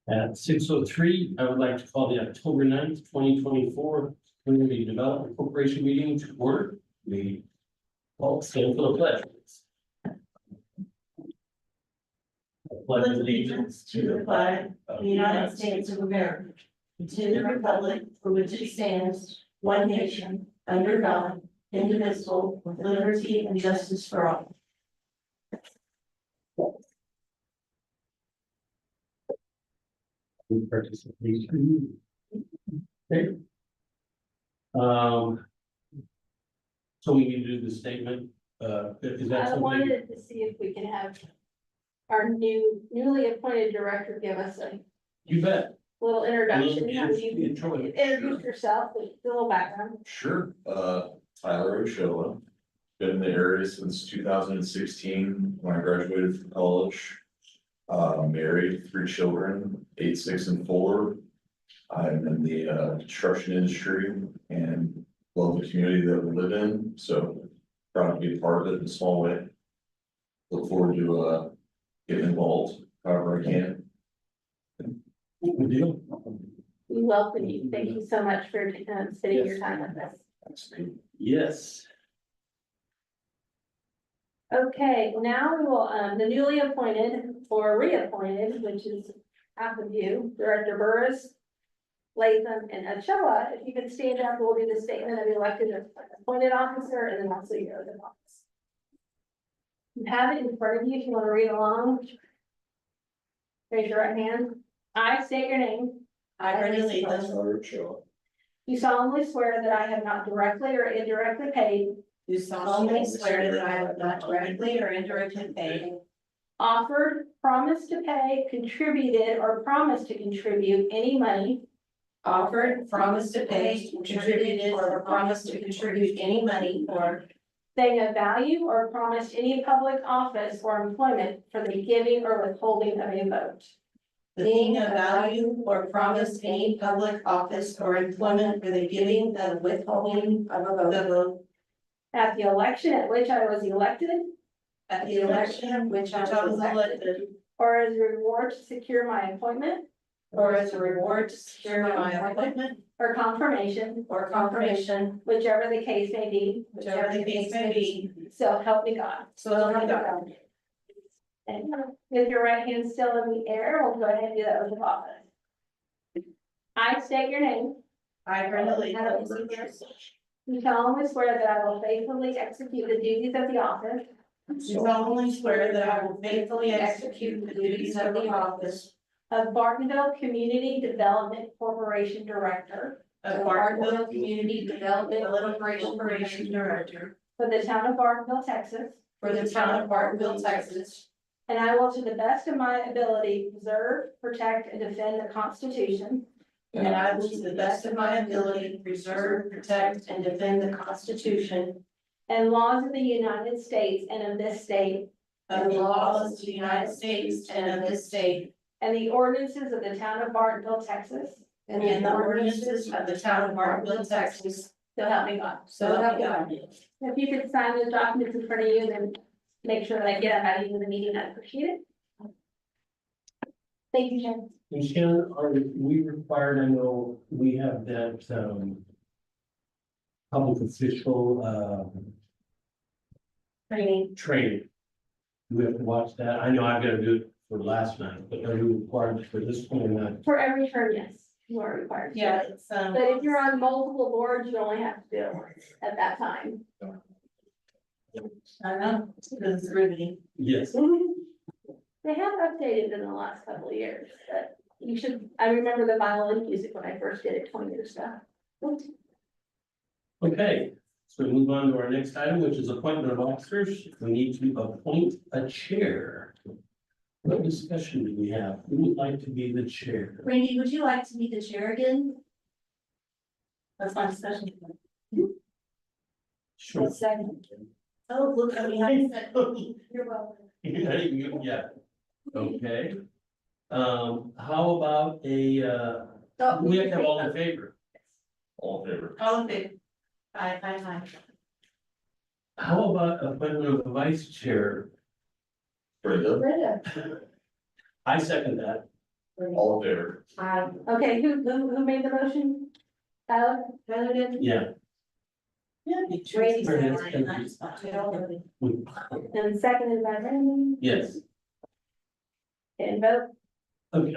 At 6:03, I would like to call the October 9th, 2024 Community Development Corporation meeting to order. We all stand for the pledge. I pledge Allegiance to the flag of the United States of America, and to the republic for which it stands, one nation, under God, indivisible, with liberty and justice for all. Participation. Okay. So we need to do the statement. Is that I something? wanted to see if we can have our newly appointed director give us a You bet. little introduction. How do you Intro. introduce yourself, with a little background? Sure, Tyler Ochoa, been in the area since 2016 when I graduated from college. Married, 3 children, 8, 6, and 4. I'm in the construction industry and love the community that we live in, so proud to be a part of it in a small way. Look forward to getting involved however I can. Good deal. We welcome you. Thank you so much for spending your time with us. Thanks, Steve. Yes. Okay, now we will, the newly appointed or reappointed, which is half of you, Director Burris, Latham, and Ochoa. If you could stand up, we'll do the statement of elected appointed officer and then also your oath of office. You have it in front of you if you want to read along. Raise your right hand. I state your name. I, Brenda Latham, Tyler Ochoa. You solemnly swear that I have not directly or indirectly paid, do solemnly swear that I have not directly or indirectly paid, offered, promised to pay, contributed, or promised to contribute any money offered, promised to pay, contributed, or promised to contribute any money or thing of value, or promised any public office or employment for the giving or withholding of a vote. the thing of value, or promised any public office or employment for the giving and withholding of a vote At the election at which I was elected, at the election in which I was elected, or as a reward to secure my appointment or as a reward to secure my appointment or confirmation, or confirmation, whichever the case may be, whichever the case may be, so help me God. so help me God. And with your right hand still in the air, we'll go ahead and do that oath of office. I state your name. I, Brenda Latham, You solemnly swear that I will faithfully execute the duties of the office do solemnly swear that I will faithfully execute the duties of the office of Bartonville Community Development Corporation Director of Bartonville Community Development Corporation Director for the town of Bartonville, Texas, for the town of Bartonville, Texas, and I will, to the best of my ability, preserve, protect, and defend the Constitution and I will, to the best of my ability, preserve, protect, and defend the Constitution and laws of the United States and of this state, and the laws of the United States and of this state, and the ordinances of the town of Bartonville, Texas. and the ordinances of the town of Bartonville, Texas, So help me God. so help me God. If you could sign those documents in front of you, then make sure that I get them out of you in the meeting, I appreciate it. Thank you, Jen. And Shannon, are we required, I know we have that, public official, Training. training. Do we have to watch that? I know I've got to do it for last night, but are we required for this one or not? For every term, yes, you are required. to. Yeah, it's, But if you're on multiple boards, you only have to do it once at that time. I know, because it's riveting. Yes. They have updated in the last couple of years, but you should, I remember the violin music when I first did it 20 years ago. Okay, so we move on to our next item, which is appointment of officers. We need to appoint a chair. What discussion do we have? Who would like to be the chair? Randy, would you like to be the chair again? That's my discussion. Sure. Second. Oh, look, I mean, You're welcome. You're not even, yeah. Okay. How about a, we have to have all in favor. All in favor? all in favor? Aye. How about appointment of the vice chair? Brenda? Brenda. I second that. All in favor? Okay, who made the motion? Tyler? Tyler did. Yeah. Tracy Yes. said, and I just thought, And seconded by Randy. Yes. And vote. Okay,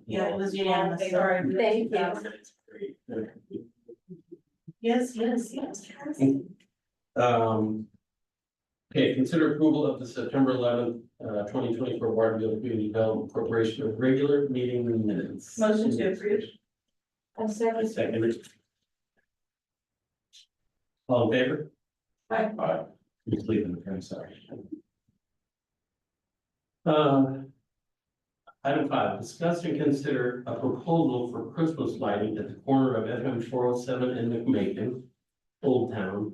yeah, it was unanimous, sorry. Thank you. Yes, yes. Okay, consider approval of the September 11th, 2024 Bartonville Community Development Corporation of regular meeting minutes. Motion to approve. I'm I second it. All in favor? Aye. Just leaving it, I'm sorry. Item 5, discuss and consider a proposal for Christmas lighting at the corner of FM 407 and McMakin, Old Town,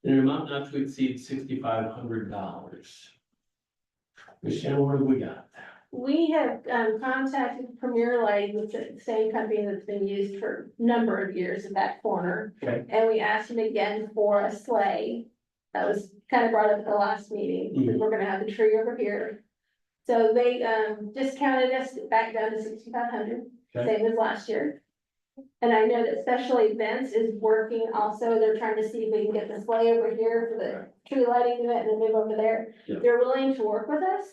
in an amount not to exceed $6,500. Michelle, what have we got? We have contacted Premier Lighting, which is the same company that's been used for a number of years at that corner. Okay. And we asked them again for a sleigh. That was kind of brought up at the last meeting, because we're gonna have the tree over here. So they discounted us back down to $6,500, Okay. same as last year. And I know that Special Events is working also, they're trying to see if we can get the sleigh over here for the tree lighting event and then move over there. Yeah. They're willing to work with us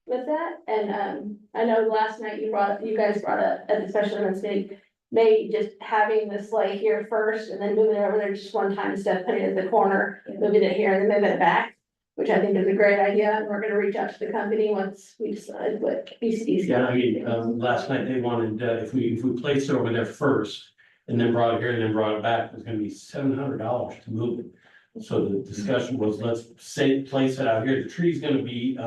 with that, and I know last night you guys brought up at the special events meeting, maybe just having the sleigh here first and then moving it over there just one time instead of putting it at the corner, moving it here and then moving it back, which I think is a great idea, and we're gonna reach out to the company once we decide what BCDC. Yeah, I mean, last night they wanted, if we placed it over there first and then brought it here and then brought it back, it was gonna be $700 to move it. So the discussion was, let's place it out here. The tree's gonna be,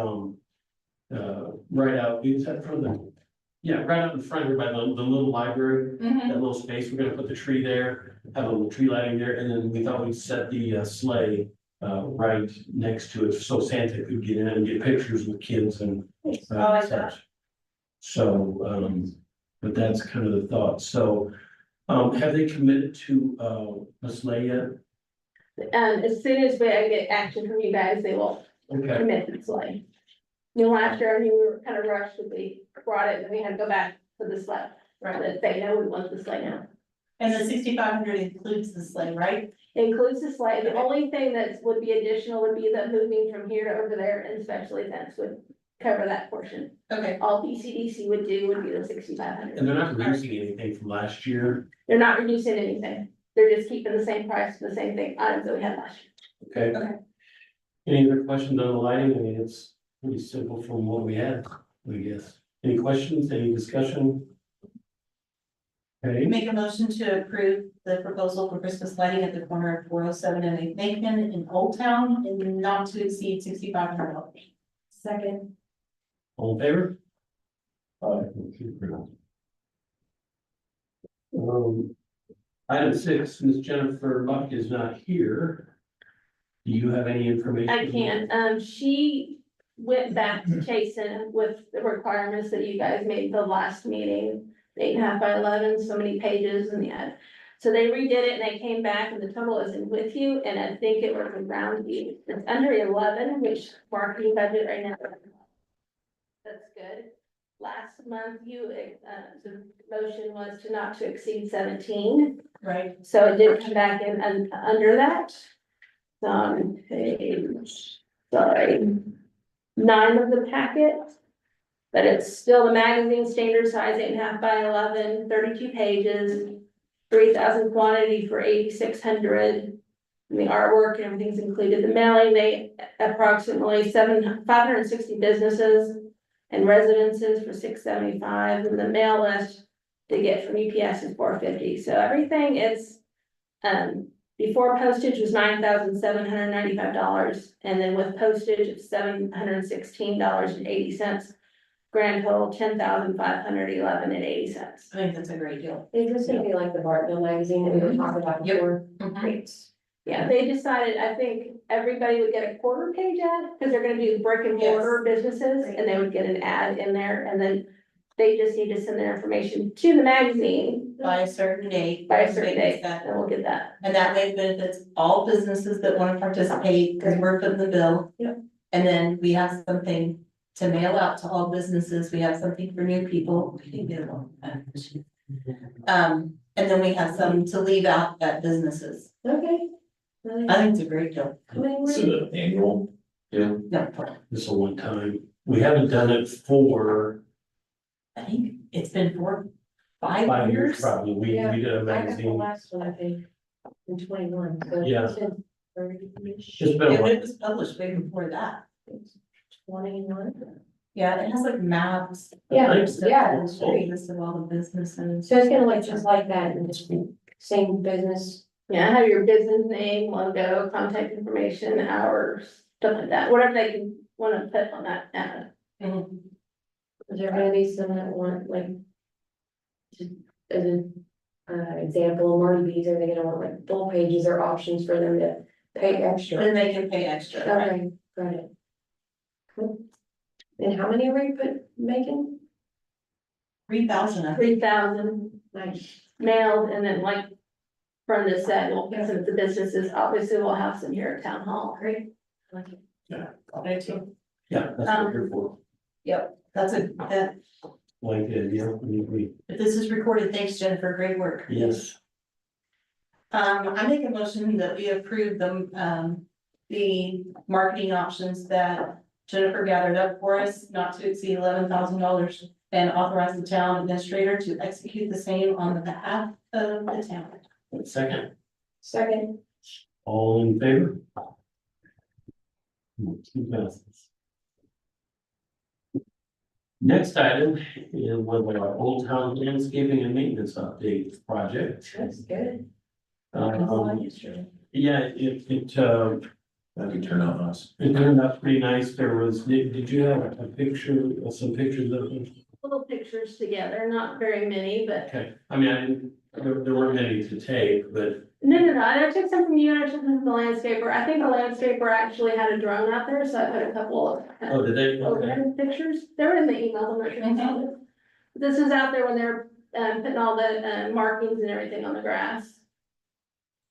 right out, is that from the? Yeah, right out in front here by the little library, that little space. We're gonna put the tree there, have a little tree lighting there, and then we thought we'd set the sleigh right next to it, so Santa could get in and get pictures with kids and like that. such. So, but that's kind of the thought. So, have they committed to a sleigh yet? As soon as I get action from you guys, they will Okay, commit to the sleigh. You know, last year, I mean, we were kind of rushed when we brought it, and then we had to go back to the sleigh. Right, But they know we want the sleigh now. and the 6,500 includes the sleigh, right? It includes the sleigh. The only thing that would be additional would be the moving from here to over there, and special events would cover that portion. Okay. All BCDC would do would be the 6,500. and they're not reducing anything from last year, They're not reducing anything. They're just keeping the same price for the same thing, items that we had last year. okay? Okay. Any other questions on the lighting? I mean, it's pretty simple from what we had, I guess. Any questions, any discussion? Okay, Make a motion to approve the proposal for Christmas lighting at the corner of 407 and Macon in Old Town and not to exceed $6,500. Second. all in favor? Item 6, Ms. Jennifer Buck is not here. Do you have any information? I can, she went back to Jason with the requirements that you guys made the last meeting. 8.5 by 11, so many pages in the ad. So they redid it and they came back and the total isn't with you, and I think it was around it's under 11, which marketing budget right now. That's good. Last month, the motion was to not to exceed 17. Right. So it did come back in and under that. It's on page, 9 of the packet. But it's still the magazine standard size, 8.5 by 11, 32 pages, 3,000 quantity for 8,600. And the artwork and everything's included. The mailing, they approximately 560 businesses and residences for $675, and the mail list they get from UPS is $450. So everything is, before postage was $9,795, and then with postage it's $716.80. Grand total $10,511.80. I think that's a great deal. Is this gonna be like the Bartonville magazine that we were talking about before? Great. Yeah, they decided, I think everybody would get a quarter page ad, because they're gonna do brick and mortar businesses, and they would get an ad in there, and then they just need to send their information to the magazine By a certain date. by a certain date, That- and we'll get that. And that way it benefits all businesses that want to participate, because we're footing the bill. Yep. And then we have something to mail out to all businesses. We have something for new people. We can get one. And then we have some to leave out at businesses. Okay. I think it's a great deal. Is it an annual? Yeah. No, This is a one time. We haven't done it for I think it's been 5 5 years years. probably. We Yeah, did a I got the magazine. last one, I think, in 21. So Yeah. it's been 30-ish. It's been a And while. it was published way before that. 21. Yeah, it has like maps. Yeah, Nice. yeah, it's Great great. list of all the businesses. So it's gonna like just like that, and just same business. Yeah, have your business name, logo, contact information, hours, stuff like that, whatever they can wanna put on that ad. Mhm. Is there gonna be some that want like, just as an example, Marty B's, are they gonna want like full pages or options for them to pay extra? Then they can pay extra, right? Okay, got it. Cool. And how many are you making? 3,000, I think. 3,000 Nice. mailed, and then like Brenda said, well, since the businesses, obviously we'll have some here at town hall. Great. Like it. I do too. Yeah, that's what we're here for. Yep, that's that, Like, we, if this is recorded, thanks Jennifer, great work. yes. I make a motion that we approve the marketing options that Jennifer gathered up for us, not to exceed $11,000. And authorize the town administrator to execute the same on the behalf of the town. Second, Second. all in favor? 2 passes. Next item is with our Old Town Landscaping and Maintenance Update project. That's good. Yeah, it That could turn out nice. it turned out pretty nice. There was, did you have a picture, some pictures of it? Little pictures together, not very many, but Okay, I mean, I didn't, there weren't many to take, but no, I took some from you and I took some from the landscaper. I think the landscaper actually had a drone out there, so I put a couple of oh, did they? Okay. overhead pictures. They were in the emails, I'm not sure if you saw it. This is out there when they're putting all the markings and everything on the grass.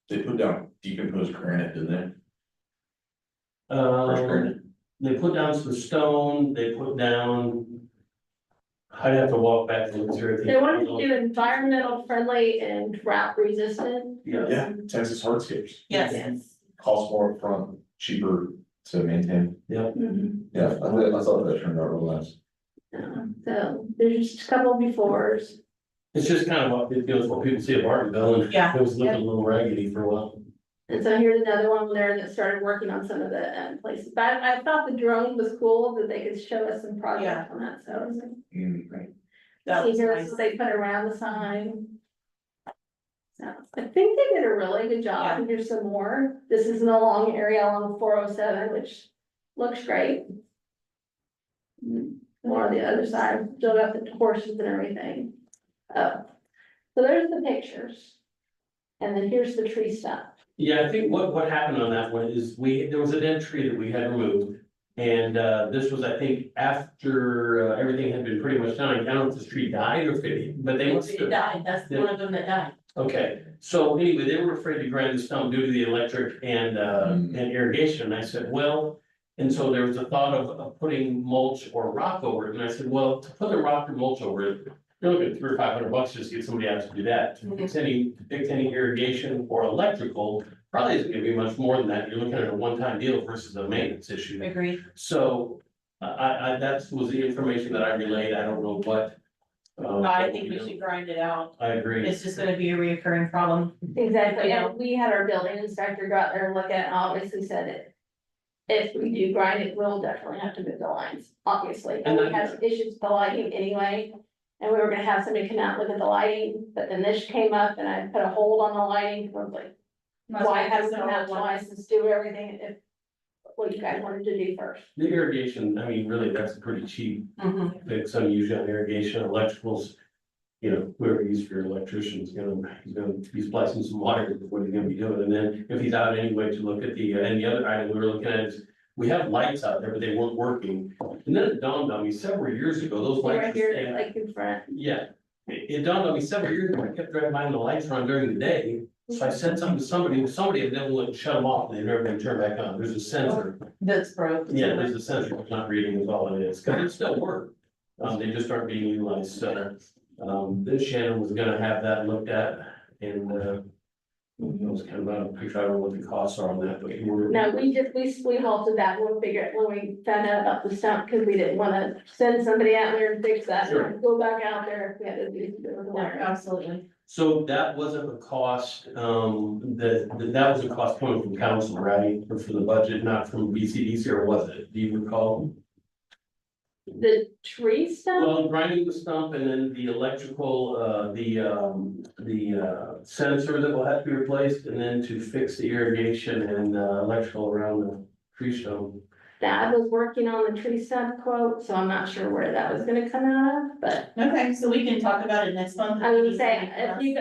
They put down decomposed granite, didn't they? Crushed granite. They put down some stone, they put down. I'd have to walk back and look through it. They wanted to do environmental friendly and drought resistant. Yeah, Yeah, Texas hardscapes. Yes, Costs more upfront, cheaper to maintain. yeah, Mhm. Yeah, I thought that turned out real nice. So there's just a couple of befores. it's just kind of what, it feels what people see at Bartonville, and Yeah. it was looking a little raggedy for a while. And so here's another one there that started working on some of the places, but I thought the drone was cool that they could show us some project on that, so I was like. Mm. that See, was here's nice. what they put around the sign. So I think they did a really good job, and here's some more. This is in a long area along 407, which looks great. More on the other side, still got the horses and everything. So there's the pictures. And then here's the tree stuff. Yeah, I think what happened on that one is there was a dead tree that we had removed. And, this was, I think, after, everything had been pretty much done. I don't know if this tree died or if it, but they must It have. died, that's one of them that died. Okay, so anyway, they were afraid to grind the stone due to the electric and irrigation, and I said, well. And so there was a thought of putting mulch or rock over it, and I said, well, to put the rock or mulch over it. You're looking at $300 or $500 just to get somebody out to do that, to fix any irrigation or electrical, probably isn't gonna be much more than that, you're looking at a one-time deal versus a maintenance issue. Agreed. So, that was the information that I relayed, I don't know what. I think we should grind it out. I agree. It's just gonna be a reoccurring problem. Exactly, Yeah. and we had our building inspector go out there and look at it, and obviously said it. If we do grind it, we'll definitely have to move the lines, obviously, and we had some issues with the lighting anyway. And we were gonna have somebody come out and look at the lighting, but then this came up and I put a hold on the lighting, I was like, why haven't we come out twice, let's do everything if. What you guys wanted to do first. The irrigation, I mean, really, that's a pretty cheap Mhm. fix, I'm usually on irrigation, electricals. You know, whoever he's for electrician's he's gonna be splicing some wire, what he's gonna be doing, and then if he's out anyway to look at and the other item we were looking at is. We have lights out there, but they weren't working, and then it dawned on me several years ago, those Right lights. here, staying- like in front, Yeah, it dawned on me several years ago, I kept driving by and the lights were on during the day, So I said something to somebody had never wouldn't shut them off, and they've never been turned back on, there's a sensor. That's broke. Yeah, there's a sensor, it's not reading is all it is, cause it still work. They just aren't being utilized, so, this Shannon was gonna have that looked at, and, it was kind of a picture, I don't know what the costs are on that, but we're. No, we halted that, we'll figure it when we found out about the stump, cause we didn't wanna send somebody out there and fix that, Sure. and go back out there if we had to do the Yeah, wire. absolutely. So that wasn't a cost, that was a cost coming from council, right, or for the budget, not from BCDC, or was it, do you recall? The tree stump, Well, grinding the stump and then the electrical, the sensor that will have to be replaced, and then to fix the irrigation and electrical around the tree stump. that was working on the tree stump quote, so I'm not sure where that was gonna come out of, but. Okay, so we can talk about it next month. I would say, if you,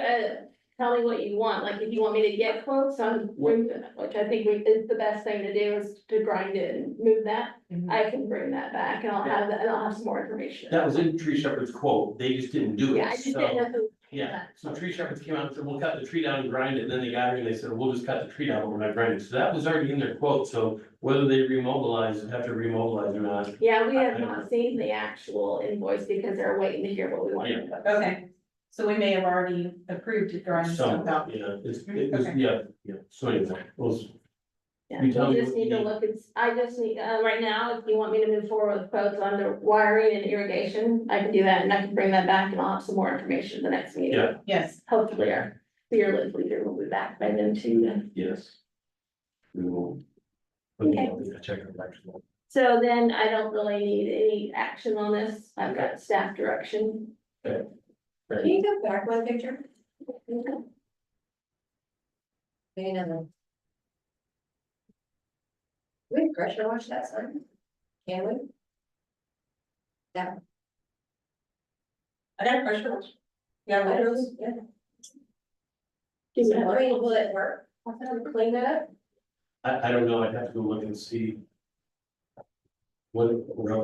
tell me what you want, like, if you want me to get quotes on, which I think is the best thing to do is to grind it and move that. Mhm. I can bring that back and I'll have, and I'll have some more information. That was in Tree Shepherd's quote, they just didn't do Yeah, I it, just didn't know so, who. yeah, so Tree Shepherds came out and said, we'll cut the tree down and grind it, and then they got here and they said, we'll just cut the tree down, but we're not grinding, so that was already in their quote, so whether they have to remobilize or not. Yeah, we have not seen the actual invoice because they're waiting to hear what we want. Okay, so we may have already approved it during Some, stuff out. yeah, it was, Okay. yeah, so anyway, it was. Yeah, You tell we me just what you need to need. look, I just need, right now, if you want me to move forward with quotes on the wiring and irrigation, I can do that and I can bring that back and I'll have some more information the next meeting. Yeah. Yes, Hopefully our fearless leader will be back by then too. Then. Yes. We will. Okay. Check it back. So then I don't really need any action on this. I've got staff direction. Can you go back one picture? Maybe another. We pressure wash that sign? Can we? That. I got a question. Yeah, I what don't, else? yeah. Does that work? Will it work? Clean that up? I don't know, I'd have to go look and see. What.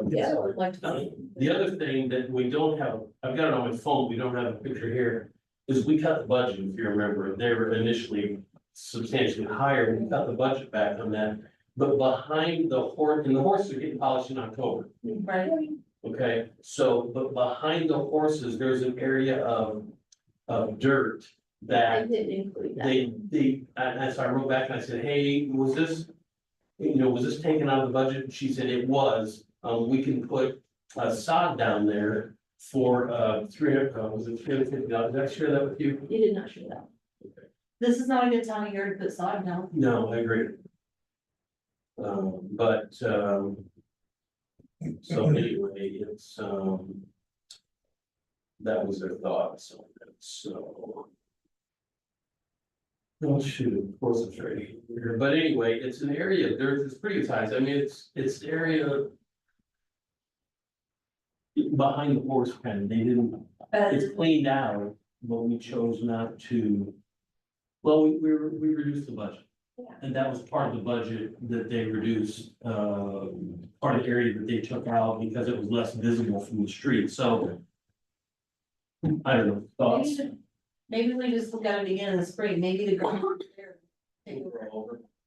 Yeah, I would like to. The other thing that we don't have, I've got it on my phone, we don't have a picture here, is we cut the budget, if you remember, they were initially substantially higher, we cut the budget back on that. But behind the horse, and the horses are getting polished in October, Right, okay? So, but behind the horses, there's an area of dirt I that didn't include that. and so I wrote back and I said, hey, was this, was this taken out of the budget? And she said it was. We can put a sod down there for, was it $350? Did I share that with you? You did not show that. this is not a good time of year to put sod down. No, I agree. So anyway, it's, that was their thoughts on it, so. Oh, shoot, of course it's right here, but anyway, it's an area, it's pretty good size, I mean, it's the area. Behind the horse pen, they didn't, it's cleaned out, but we chose not to. Well, we reduced the budget. Yeah. And that was part of the budget that they reduced, part of the area that they took out because it was less visible from the street, so. I don't know, thoughts? Maybe we just look at it again in the spring, maybe the ground.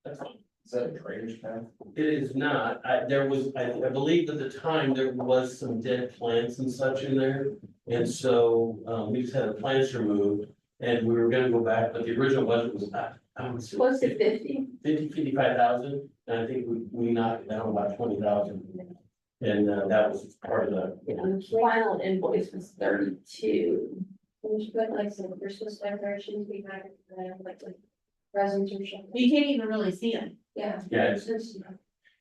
That's fine. Is that a drainage path? It is not, there was, I believe at the time, there was some dead plants and such in there. And so, we just had the plants removed and we were gonna go back, but the original budget was, I would say. Close to 50. 55,000, and I think we knocked it down about 20,000. And, that was part of the, The final invoice was 32. We should put like some Christmas decorations behind, like presents or something. You can't even really see them. Yeah. yeah,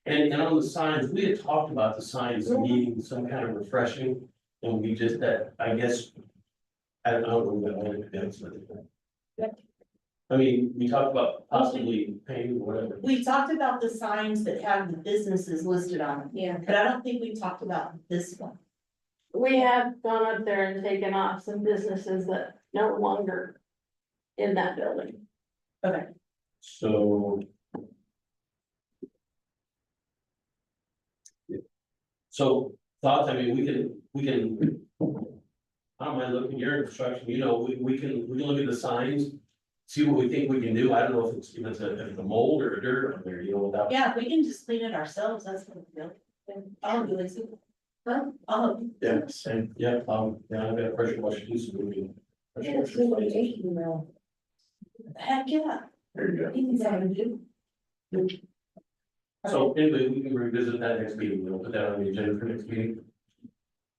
and on the signs, we had talked about the signs needing some kind of refreshing. And we just, that, I guess, I don't know what it is. I mean, we talked about possibly paying or whatever. We talked about the signs that have the businesses listed on them, Yeah. but I don't think we talked about this one. We have gone up there and taken off some businesses that no longer in that building. Okay, So. So thoughts, I mean, we can. I don't mind looking at your construction, we can look at the signs. see what we think we can do. I don't know if it's a mold or a dirt on there, you know, without. Yeah, we can just clean it ourselves, that's what we do. I'll do it. Huh? Yeah, same, yeah, yeah, I've got a pressure washer too, so we can. pressure washer. Heck, yeah. There you go. You can say we do. So anyway, we can revisit that next meeting, we'll put that on the agenda for next meeting.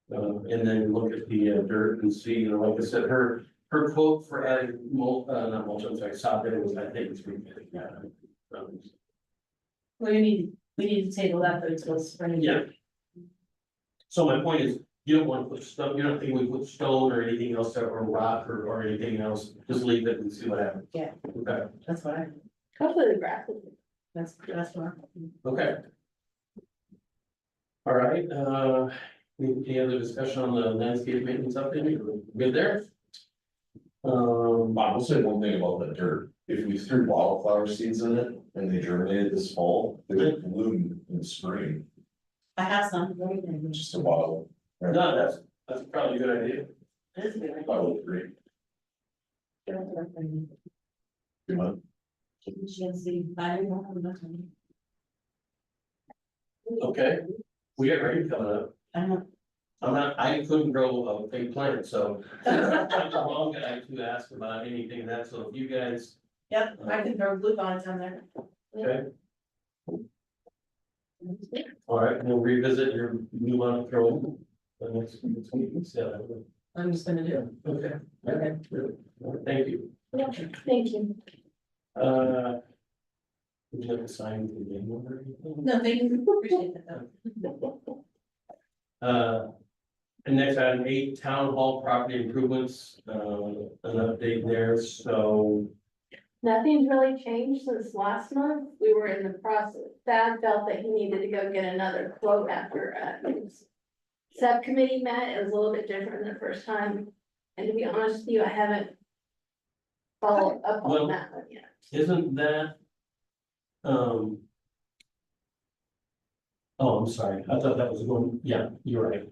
And then look at the dirt and see, you know, like I said, her quote for adding not mulch, I'm sorry, sod there was, I think it's $350. We need to table that, but until spring. Yeah. So my point is, you don't want to put stone, you don't think we put stone or anything else there, or rock or anything else, just leave it and see what happens. Yeah. Okay, That's what Hopefully the grass will. that's what. okay. All right, any other discussion on the landscape maintenance update? Good there? I will say one thing about that dirt, if we threw wildflower seeds in it and they germinated this fall, they would bloom in the spring, I have some. just a bottle. No, that's probably a good idea. Bottle of three. Good month. Okay, we got rain coming up. I couldn't grow a fake plant, so I'm the wrong guy to ask about anything of that, so if you guys, Yep, I can throw blue bonnet on there. okay? All right, we'll revisit your new one, throw the next week, so, I'm just gonna do okay. Okay. Good. Thank you. Thank you. Would you like to sign the name or anything? No, thank you, appreciate that though. And next item 8, town hall property improvements, an update there, so. Nothing's really changed since last month. We were in the process. Thad felt that he needed to go get another quote after his subcommittee met. It was a little bit different than the first time. And to be honest with you, I haven't followed up Well, on that one yet. Isn't that? Oh, I'm sorry, I thought that was going, yeah, you're right.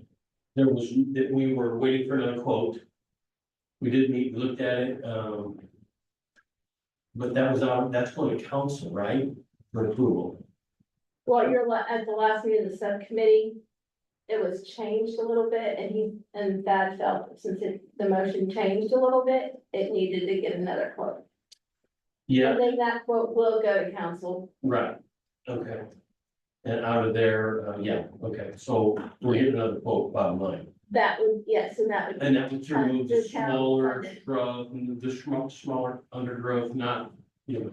There was, that we were waiting for another quote. We did meet, we looked at it, but that was that's going to council, right? For approval. Well, at the last meeting of the subcommittee, it was changed a little bit and Thad felt since the motion changed a little bit, it needed to get another quote. Yeah, And then that quote will go to council. right, okay. And out of there, yeah, okay, so we're getting another quote, bottom line. That would, yes, and that would. And that would remove the The town smaller funded. shrub, the smaller undergrowth, not, you know,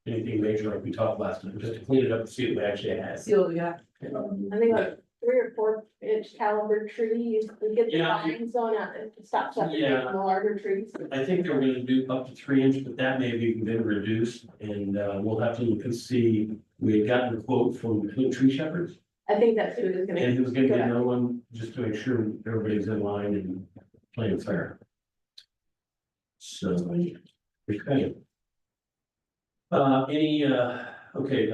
anything major like we talked last time, just to clean it up and see what we actually had. See what we got. I think like 3 or 4 inch caliber trees, we get the Yeah. vines on out and stop something Yeah. from the larger trees. I think they were gonna do up to 3 inch, but that may have even been reduced, and we'll have to look and see. We had gotten a quote from Tree Shepherds, I think that's who is gonna. and he was gonna go get out. another one, just to make sure everybody's in line and playing fair. So, okay. Okay,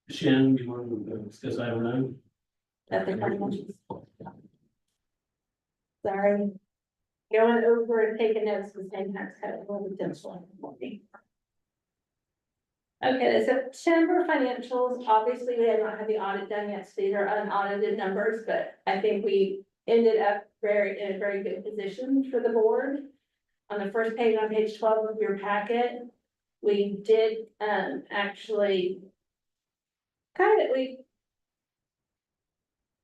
Shannon, you want to discuss item 9? That's the financials. Sorry. Going over and taking notes, the same time, kind of a little bit difficult for me. Okay, the September financials, obviously, we have not had the audit done yet, so these are unaudited numbers, but I think we ended up in a very good position for the board. On the first page, on page 12 of your packet, we did, actually.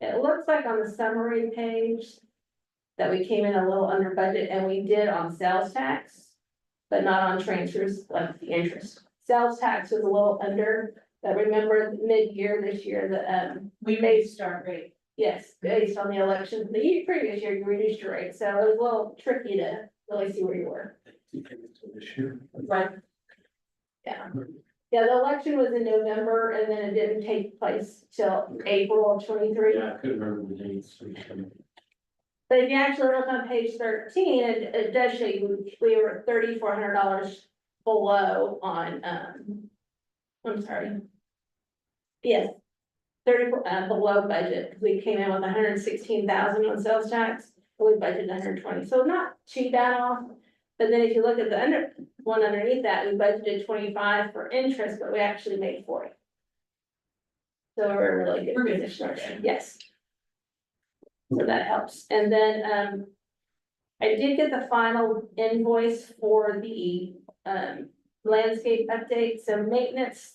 It looks like on the summary page. That we came in a little under budget and we did on sales tax. But not on transfers like the interest. Sales tax was a little under, but remember mid-year this year, We made start rate. yes, based on the election, previous year, you reduced your rate, so it was a little tricky to really see where you were. This year. Right. Yeah. Yeah, the election was in November and then it didn't take place till April of 23. Yeah, I couldn't remember the dates. But if you actually look on page 13, it does show you, we were $3,400 below on, I'm sorry. Yes. Below budget, we came in with 116,000 on sales tax, we budgeted 120, so not too bad off. But then if you look at the one underneath that, we budgeted 25 for interest, but we actually made 40. So we're in a really We're good good. position there, yes. So that helps, and then, I did get the final invoice for the, landscape update, so maintenance.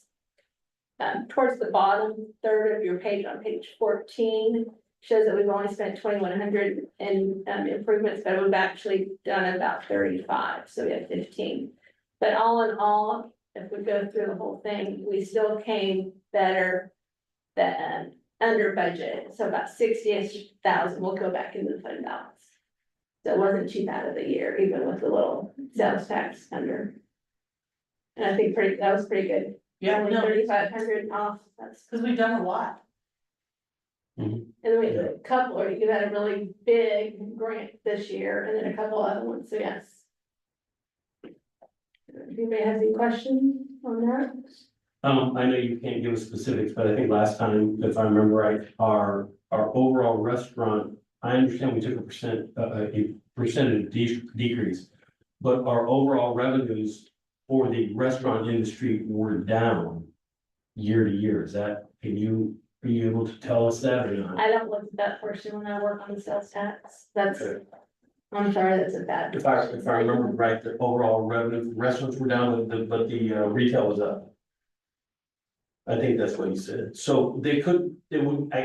Towards the bottom third of your page on page 14, shows that we've only spent 2,100 in, improvements, but we've actually done about 35, so we have 15. But all in all, if we go through the whole thing, we still came better than, under budget, so about 60,000 will go back into the fund balance. So it wasn't too bad of a year, even with the little sales tax under. And I think that was pretty good. Yeah, Only no, 3,500 off, that's, because we've done a lot. and then we had a couple, or you had a really big grant this year, and then a couple other ones, so yes. Anybody have any questions on that? I know you can't give us specifics, but I think last time, if I remember right, our overall restaurant, I understand we took a percentage decrease. But our overall revenues for the restaurant industry were down year to year. Is that, are you able to tell us that or not? I don't look at that portion when I work on the sales tax, that's, Okay. I'm sorry, that's a bad. If I remember right, the overall revenue, restaurants were down, but the retail was up. I think that's what he said. So they would,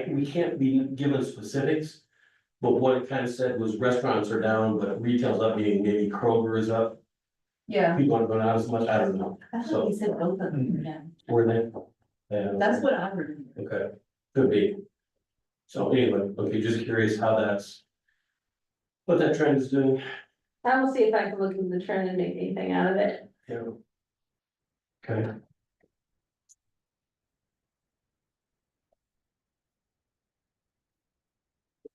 we can't be given specifics. But what it kind of said was restaurants are down, but retail's up, meaning maybe Kroger is up. Yeah. People aren't going out as much, I don't know. I thought he said both of them, yeah. Were they? Yeah. That's what I heard. Okay, could be. So anyway, okay, just curious how that's. What that trend is doing. I will see if I can look into the trend and make anything out of it. Yeah. Okay.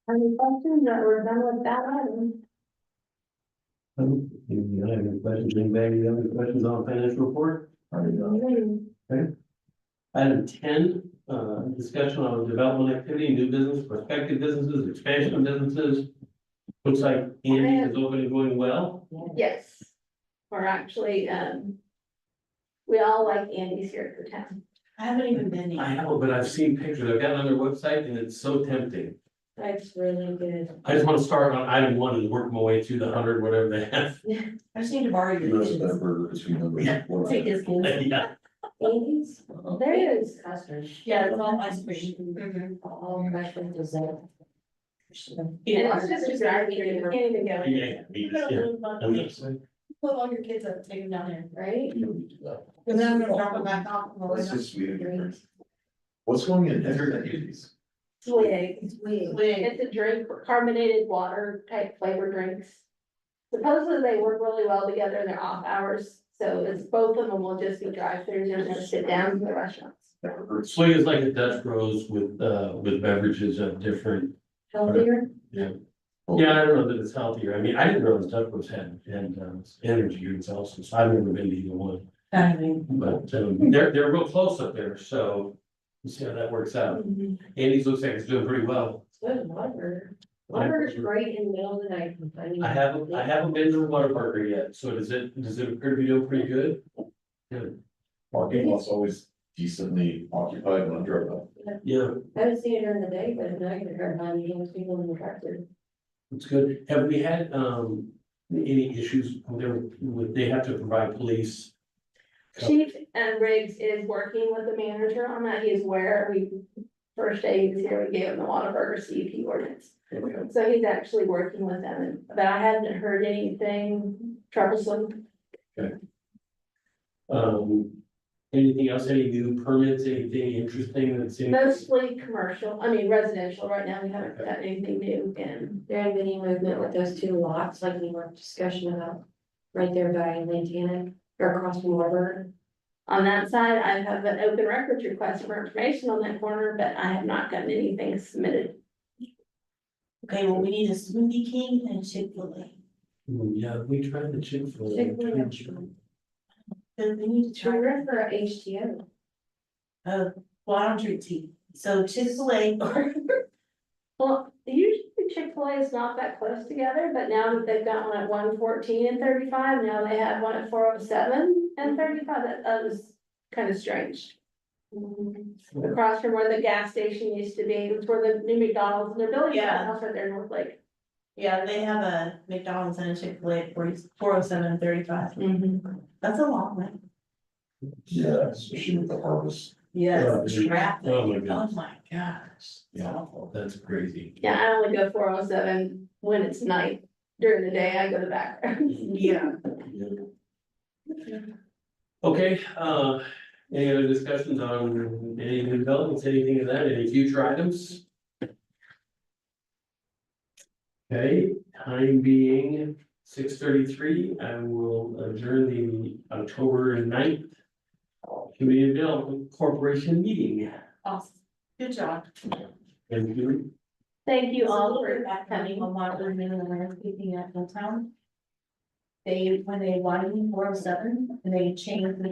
Any questions, that we're done with that item? You have any questions, anybody have any questions on financial report? Item 10, discussion on development activity, new business, prospective businesses, expansion of businesses. Looks like Andy is open and going well. Yes, we're actually, we all like Andy's here at the town. I haven't even been I there. know, but I've seen pictures, I've got it on their website and it's so tempting. That's really good. I just want to start on item 1 and work my way through the 100, whatever they have. I just need to borrow your Those dishes. burgers, you know, Yeah. what I- Take this, kid. Yeah, Andy's, There is, custard. Yeah, it's all ice cream. All mushrooms is that. and it's just a drive through, you can't even go in. yeah, You gotta yeah. move on. I'm just saying. Put all your kids up, take them down there. Right? And then I'm gonna drop them back off. That's just sweet of you. What's going in there? Swig. It's weird. It's a drink, carbonated water type flavor drinks. Supposedly they work really well together in their off hours, so it's both of them will just be drive-throughs, there's no sit down in the restaurants. Swing is like a Dutch Bros with beverages of different, Healthier? yeah, I don't know that it's healthier. I mean, I didn't realize Dutch Bros had energy drinks also, so I've never been to either one. I mean, But they're real close up there, so we'll see how that works out. Andy's looks like it's doing pretty well. Good, Whataburger. Whataburger's great in the middle of the night. mean, I haven't been to the Whataburger yet, so does it appear to be doing pretty good? Good, Parking lot's always decently occupied when I drove up. yeah, I haven't seen it during the day, but at night, I heard behind me, people in the tractor. it's good. Have we had any issues with they have to provide police? Chief Riggs is working with the manager on that, he is aware, first day he was here, we gave him the Whataburger CUP ordinance. Okay. So he's actually working with them, but I haven't heard anything troublesome. Anything else, any new permits, anything interesting that's in? Mostly commercial, I mean residential, right now we haven't got anything new in. There had been any movement with those two lots, like we were discussion about, right there by Lantana, or across from Whataburger. On that side, I have an open records request for information on that corner, but I have not gotten anything submitted. okay, well, we need a Smoothie King and Chick-fil-A. Yeah, we tried the Chick-fil-A. Chick-fil-A. Then we need to Try try, for a HTO. well, I don't drink tea, so Chick-fil-A or Well, usually Chick-fil-A Chick-fil-A is not that close together, but now that they've got one at 114 and 35, now they have one at 407 and 35, that was kind of strange. Across from where the gas station used to be, it's where the new McDonald's, and they're building a Yeah. house right there in North Lake. Yeah, they have a McDonald's and a Chick-fil-A at 407 and 35. That's a long way. Yeah, especially with the harvest. Yes, Yeah. traffic. Oh, my Oh goodness. my gosh. It's Yeah. awful. That's crazy. Yeah, I only go 407 when it's night. During the day, I go the back. Yeah. Okay, any other discussions on any new developments, anything of that, any future items? Okay, time being 6:33, I will adjourn the October 9th Community Development Corporation meeting. Awesome. Good job. Thank you. Thank you all for Coming coming. on what we're doing in the landscaping at Town. They, when they widened 407, and they changed the